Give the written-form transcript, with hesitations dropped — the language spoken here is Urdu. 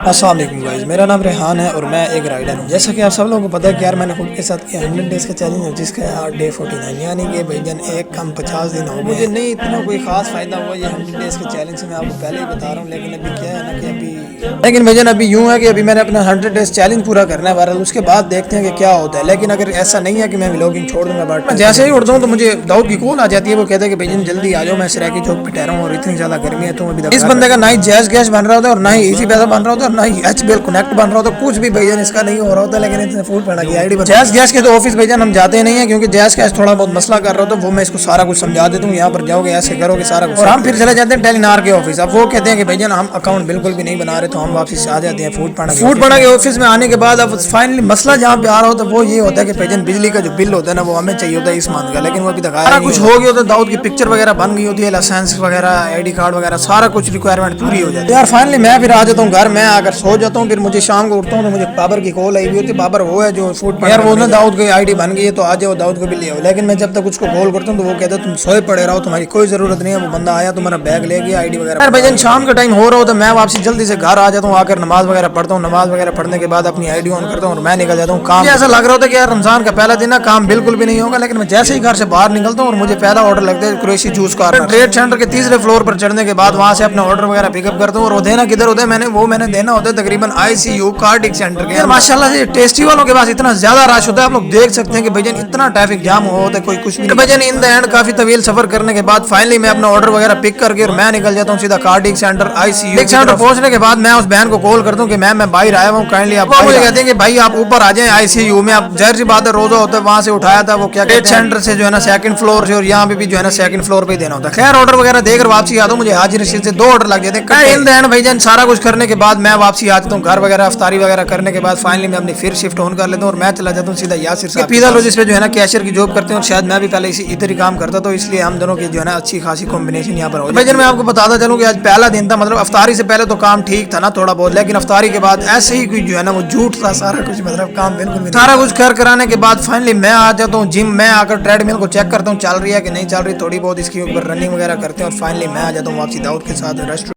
السلام علیکم گائز، میرا نام ریحان ہے اور میں ایک رائڈر ہوں۔ جیسا کہ آپ سب لوگوں کو پتہ ہے کہ یار میں نے خود کے ساتھ کیا 100 ڈیز کا چیلنج ہے، جس کا ہے آج ڈے 49، یعنی کہ بھائی جان ایک کم 50 دن ہو گئے۔ مجھے نہیں اتنا کوئی خاص فائدہ ہوا یہ 100 ڈیز کے چیلنج سے، میں آپ کو پہلے ہی بتا رہا ہوں، لیکن ابھی کیا ہے نا کہ بھائی جان ابھی یوں ہے کہ ابھی میں نے اپنا 100 ڈیز چیلنج پورا کرنا ہے، بہرحال اس کے بعد دیکھتے ہیں کہ کیا ہوتا ہے۔ لیکن اگر ایسا نہیں ہے کہ میں ولاگنگ چھوڑ دوں گا، بٹ جیسے ہی اٹھتا ہوں تو مجھے داؤد کی کال آ جاتی ہے، وہ کہتا ہے کہ بھائی جان جلدی آ جاؤ، میں سریکی چوک پہ ٹھہرا ہوں اور اتنی زیادہ گرمی ہے۔ تو ابھی اس بندے کا نہ ہی جیز گیس بن رہا ہوتا ہے اور نہ ہی ایزی پیسہ بن رہا ہوتا ہے اور نہ ہی ایچ بی ایل کنیکٹ بن رہا ہوتا ہے، کچھ بھی بھائی جان اس کا نہیں ہو رہا ہوتا، لیکن اتنے فوڈ پڑا گیا آئی ڈی جیز گیس کے تو آفس بھائی جان ہم جاتے نہیں ہیں، کیونکہ جیز گیس تھوڑا بہت مسئلہ کر رہا ہوتا ہے، وہ میں اس کو سارا کچھ سمجھا دیتا ہوں، یہاں پر جاؤ گے ایسے کرو گے سارا کچھ، اور ہم پھر چلے جاتے ہیں ٹیلینار کے آفس۔ اب وہ کہتے ہیں کہ بھائی جان ہم اکاؤنٹ بالکل بھی نہیں بنا رہے، تو ہم واپس آ جاتے ہیں فوڈ پڑا کے آفس میں آنے کے بعد اب فائنلی مسئلہ جہاں پہ آ رہا ہوتا ہے وہ یہ ہوتا ہے کہ بھائی جان بجلی کا جو بل ہوتا ہے نا وہ ہمیں چاہیے ہوتا ہے اس منتھ کا، لیکن وہ ابھی تک آیا نہیں، کچھ ہو گیا ہوتا ہے، داؤد کی پکچر وغیرہ بن گئی ہوتی ہے، لائسنس وغیرہ آئی ڈی کارڈ وغیرہ سارا کچھ ریکوائرمنٹ پوری ہو جاتی ہے۔ یار فائنلی میں پھر آ جاتا ہوں گھر، میں آ کر سو جاتا ہوں، پھر مجھے شام کو اٹھتا ہوں تو مجھے بابر کی کال آئی ہوئی ہوتی ہے، بابر وہ ہے جو فوڈ یار وہ نا داؤد کی آئی ڈی بن گئی ہے تو آ جاؤ داؤد کو بھی لے آؤ، لیکن میں جب تک اس کو کال کرتا ہوں تو وہ کہتا ہے تم سوئے پڑے رہو، تمہاری کوئی ضرورت نہیں ہے، وہ بندہ آیا تمہارا بیگ لے گیا آئی ڈی وغیرہ۔ یار بھائی جان شام کا ٹائم ہو رہا ہوتا ہے، میں واپسی جلدی سے گھر آ جاتا ہوں، آ کر نماز وغیرہ پڑھتا ہوں، نماز وغیرہ پڑھنے کے بعد اپنی آئی ڈی آن کرتا ہوں اور میں نکل جاتا ہوں کام۔ ایسا لگ رہا ہوتا ہے کہ یار رمضان کا پہلا دن ہے، کام بالکل بھی نہیں ہوگا، لیکن میں جیسے ہی گھر سے باہر نکلتا ہوں اور مجھے پہلا آرڈر لگتا ہے قریشی جوس کا، ٹریڈ سینٹر کے تیسرے فلور پر چڑھنے کے بعد وہاں سے اپنا آرڈر وغیرہ پک اپ کرتا ہوں، اور وہ دینا کدھر ہوتا ہے میں نے دینا ہوتا ہے تقریباً آئی سی یو کارڈک سینٹر کے۔ ماشاءاللہ سے ٹیسٹی والوں کے پاس اتنا زیادہ رش ہوتا ہے، آپ لوگ دیکھ سکتے ہیں کہ بھائی جان اتنا ٹریفک جام ہوا ہوتا ہے، کوئی کچھ نہیں۔ بھائی جان ان دا اینڈ کافی طویل سفر کرنے کے بعد فائنلی میں اپنا آرڈر وغیرہ پک کر کے اور میں نکل جاتا ہوں سیدھا کارڈک سینٹر آئی سی یو سینٹر۔ پہنچنے کے بعد میں اس بہن کو کال کرتا ہوں کہ میں باہر آیا ہوں، کائنڈلی آپ مجھے کہتے ہیں کہ بھائی آپ اوپر آ جائیں آئی سی یو میں۔ اب ظاہر سی بات ہے روزہ ہوتا ہے، وہاں سے اٹھایا تھا وہ کیا ٹریڈ سینٹر سے جو ہے نا سیکنڈ فلور سے، اور یہاں پہ بھی جو ہے نا سیکنڈ فلور پہ ہی دینا ہوتا ہے۔ خیر آرڈر وغیرہ دے کر واپسی آتا ہوں، مجھے حاجی رشید سے 2 آرڈر لگ جاتے ہیں ان دا اینڈ۔ بھائی جان سارا کچھ کرنے کے بعد میں واپسی آتا ہوں گھر وغیرہ، افطاری وغیرہ کرنے کے بعد فائنلی میں اپنی پھر شفٹ آن کر لیتا ہوں اور میں چلا جاتا ہوں سیدھا یاسر صاحب پیزا لوجس پہ جو ہے نا کیشیئر کی جاب کرتے ہیں، اور شاید میں بھی پہلے اسی ادھر ہی کام کرتا تو اس لیے ہم دونوں کی جو ہے نا اچھی خاصی کمبینیشن یہاں پر ہو۔ بھائی جان میں آپ کو بتاتا چلوں کہ آج پہلا دن تھا، مطلب افطاری سے پہلے تو کام ٹھیک تھا نا تھوڑا بہت، لیکن افطاری کے بعد ایسے ہی کوئی جو ہے نا وہ جھوٹ تھا سارا کچھ، مطلب کام بالکل بھی سارا کچھ کرانے کے بعد فائنلی میں آ جاتا ہوں جم میں، آ کر ٹریڈ مل کو چیک کرتا ہوں چل رہی ہے کہ نہیں چل رہی، تھوڑی بہت اس کے اوپر رننگ وغیرہ کرتے ہیں، اور فائنلی میں آ جاتا ہوں واپسی داؤد کے ساتھ ریسٹورینٹ۔